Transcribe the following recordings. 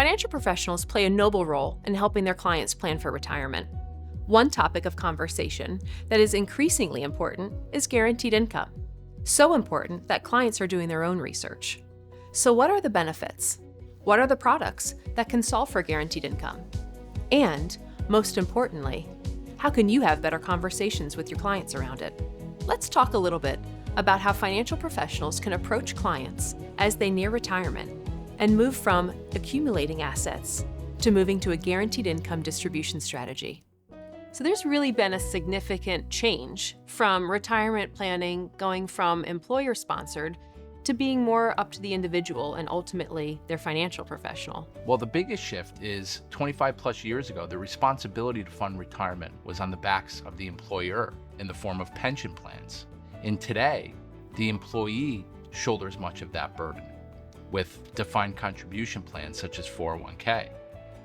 Financial professionals play a noble role in helping their clients plan for retirement. One topic of conversation that is increasingly important is guaranteed income. So important that clients are doing their own research. So what are the benefits? What are the products that can solve for guaranteed income? And, most importantly, how can you have better conversations with your clients around it? Let's talk a little bit about how financial professionals can approach clients as they near retirement and move from accumulating assets to moving to a guaranteed income distribution strategy. So there's really been a significant change from retirement planning going from employer-sponsored to being more up to the individual and ultimately their financial professional. Well, the biggest shift is 25 plus years ago, the responsibility to fund retirement was on the backs of the employer in the form of pension plans. And today, the employee shoulders much of that burden with defined contribution plans such as 401k.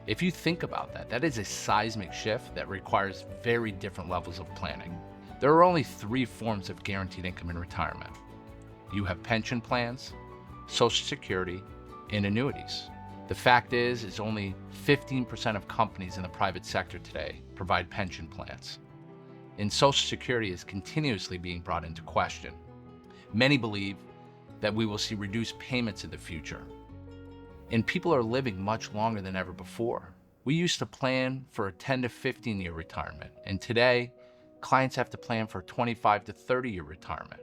If you think about that, that is a seismic shift that requires very different levels of planning. There are only 3 forms of guaranteed income in retirement. You have pension plans, Social Security, and annuities. The fact is only 15% of companies in the private sector today provide pension plans. And Social Security is continuously being brought into question. Many believe that we will see reduced payments in the future. And people are living much longer than ever before. We used to plan for a 10 to 15 year retirement, and today, clients have to plan for a 25 to 30 year retirement.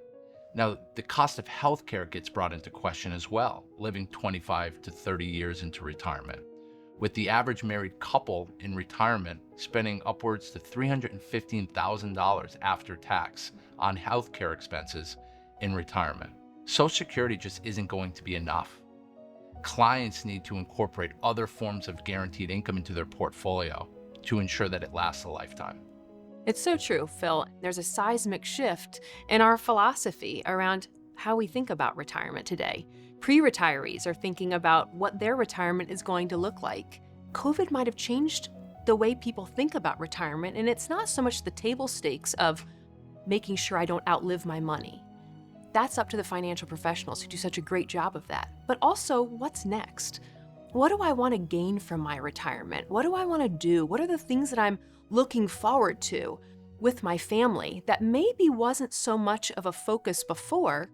Now, the cost of healthcare gets brought into question as well, living 25 to 30 years into retirement, with the average married couple in retirement spending upwards to $315,000 after tax on healthcare expenses in retirement. Social Security just isn't going to be enough. Clients need to incorporate other forms of guaranteed income into their portfolio to ensure that it lasts a lifetime. It's so true, Phil. There's a seismic shift in our philosophy around how we think about retirement today. Pre-retirees are thinking about what their retirement is going to look like. COVID might have changed the way people think about retirement, and it's not so much the table stakes of making sure I don't outlive my money. That's up to the financial professionals who do such a great job of that. But also, what's next? What do I want to gain from my retirement? What do I want to do? What are the things that I'm looking forward to with my family that maybe wasn't so much of a focus before,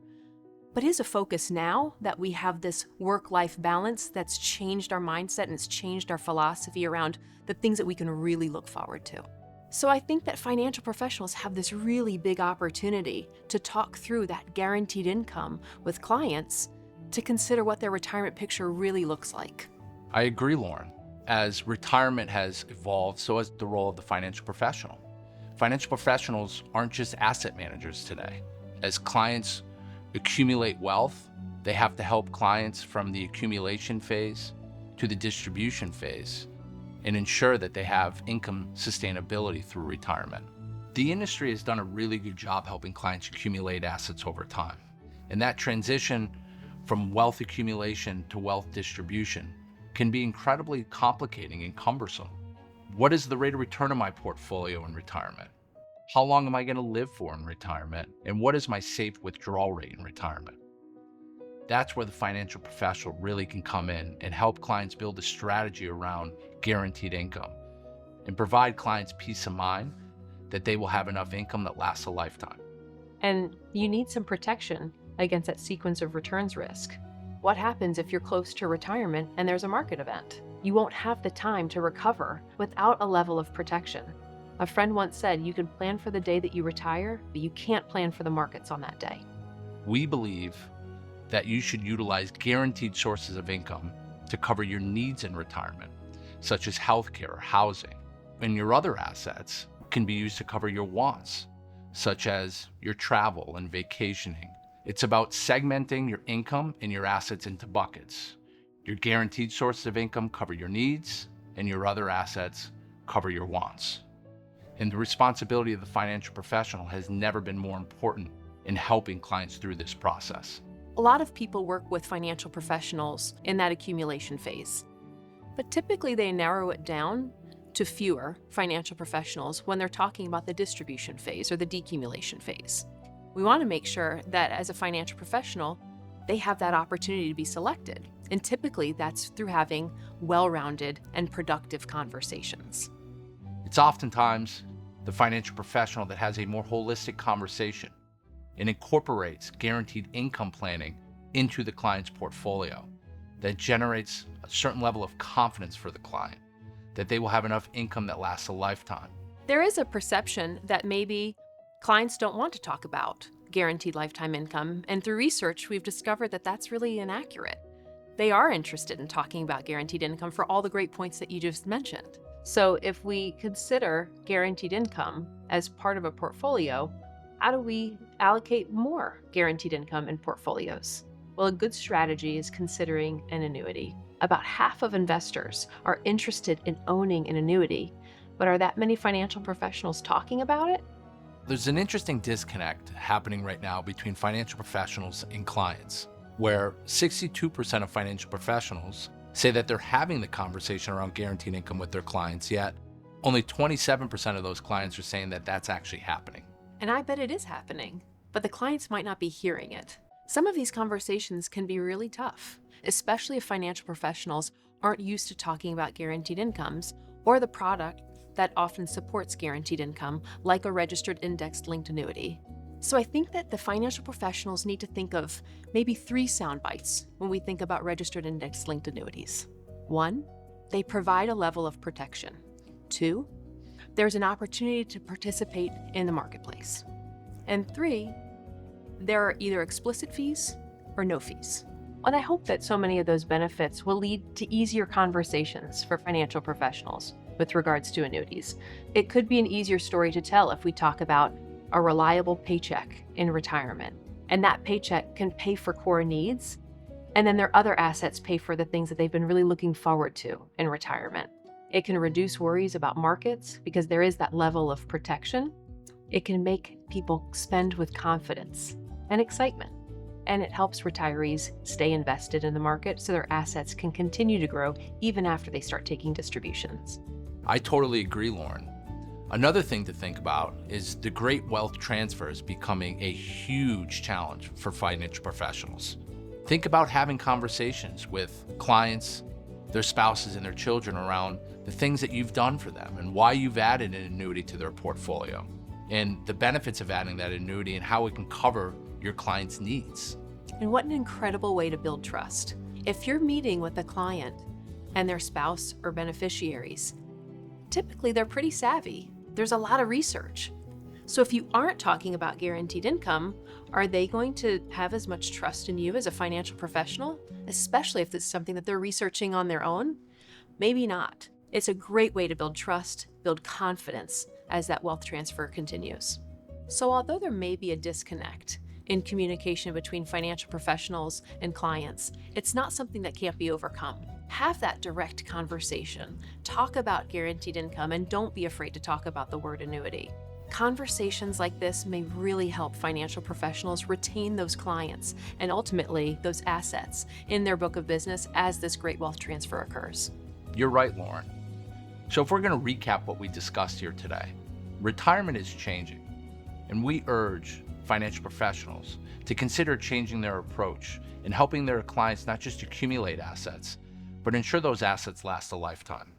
but is a focus now that we have this work-life balance that's changed our mindset and it's changed our philosophy around the things that we can really look forward to. So I think that financial professionals have this really big opportunity to talk through that guaranteed income with clients to consider what their retirement picture really looks like. I agree, Lauren. As retirement has evolved, so has the role of the financial professional. Financial professionals aren't just asset managers today. As clients accumulate wealth, they have to help clients from the accumulation phase to the distribution phase and ensure that they have income sustainability through retirement. The industry has done a really good job helping clients accumulate assets over time. And that transition from wealth accumulation to wealth distribution can be incredibly complicating and cumbersome. What is the rate of return on my portfolio in retirement? How long am I going to live for in retirement? And what is my safe withdrawal rate in retirement? That's where the financial professional really can come in and help clients build a strategy around guaranteed income and provide clients peace of mind that they will have enough income that lasts a lifetime. And you need some protection against that sequence of returns risk. What happens if you're close to retirement and there's a market event? You won't have the time to recover without a level of protection. A friend once said, you can plan for the day that you retire, but you can't plan for the markets on that day. We believe that you should utilize guaranteed sources of income to cover your needs in retirement, such as healthcare or housing. And your other assets can be used to cover your wants, such as your travel and vacationing. It's about segmenting your income and your assets into buckets. Your guaranteed sources of income cover your needs, and your other assets cover your wants. And the responsibility of the financial professional has never been more important in helping clients through this process. A lot of people work with financial professionals in that accumulation phase, but typically they narrow it down to fewer financial professionals when they're talking about the distribution phase or the decumulation phase. We want to make sure that as a financial professional, they have that opportunity to be selected. And typically that's through having well-rounded and productive conversations. It's oftentimes the financial professional that has a more holistic conversation and incorporates guaranteed income planning into the client's portfolio that generates a certain level of confidence for the client that they will have enough income that lasts a lifetime. There is a perception that maybe clients don't want to talk about guaranteed lifetime income, and through research, we've discovered that that's really inaccurate. They are interested in talking about guaranteed income for all the great points that you just mentioned. So if we consider guaranteed income as part of a portfolio, how do we allocate more guaranteed income in portfolios? Well, a good strategy is considering an annuity. About half of investors are interested in owning an annuity, but are that many financial professionals talking about it? There's an interesting disconnect happening right now between financial professionals and clients, where 62% of financial professionals say that they're having the conversation around guaranteed income with their clients, yet only 27% of those clients are saying that that's actually happening. And I bet it is happening, but the clients might not be hearing it. Some of these conversations can be really tough, especially if financial professionals aren't used to talking about guaranteed incomes or the product that often supports guaranteed income, like a registered index-linked annuity. So I think that the financial professionals need to think of maybe 3 sound bites when we think about registered index-linked annuities. 1, they provide a level of protection. 2, there's an opportunity to participate in the marketplace. And 3, there are either explicit fees or no fees. And I hope that so many of those benefits will lead to easier conversations for financial professionals with regards to annuities. It could be an easier story to tell if we talk about a reliable paycheck in retirement, and that paycheck can pay for core needs, and then their other assets pay for the things that they've been really looking forward to in retirement. It can reduce worries about markets because there is that level of protection. It can make people spend with confidence and excitement, and it helps retirees stay invested in the market so their assets can continue to grow even after they start taking distributions. I totally agree, Lauren. Another thing to think about is the great wealth transfer is becoming a huge challenge for financial professionals. Think about having conversations with clients, their spouses, and their children around the things that you've done for them and why you've added an annuity to their portfolio and the benefits of adding that annuity and how it can cover your client's needs. And what an incredible way to build trust. If you're meeting with a client and their spouse or beneficiaries, typically they're pretty savvy. There's a lot of research. So if you aren't talking about guaranteed income, are they going to have as much trust in you as a financial professional, especially if it's something that they're researching on their own? Maybe not. It's a great way to build trust, build confidence as that wealth transfer continues. So although there may be a disconnect in communication between financial professionals and clients, it's not something that can't be overcome. Have that direct conversation. Talk about guaranteed income and don't be afraid to talk about the word annuity. Conversations like this may really help financial professionals retain those clients and ultimately those assets in their book of business as this great wealth transfer occurs. You're right, Lauren. So if we're going to recap what we discussed here today, retirement is changing, and we urge financial professionals to consider changing their approach and helping their clients not just accumulate assets, but ensure those assets last a lifetime.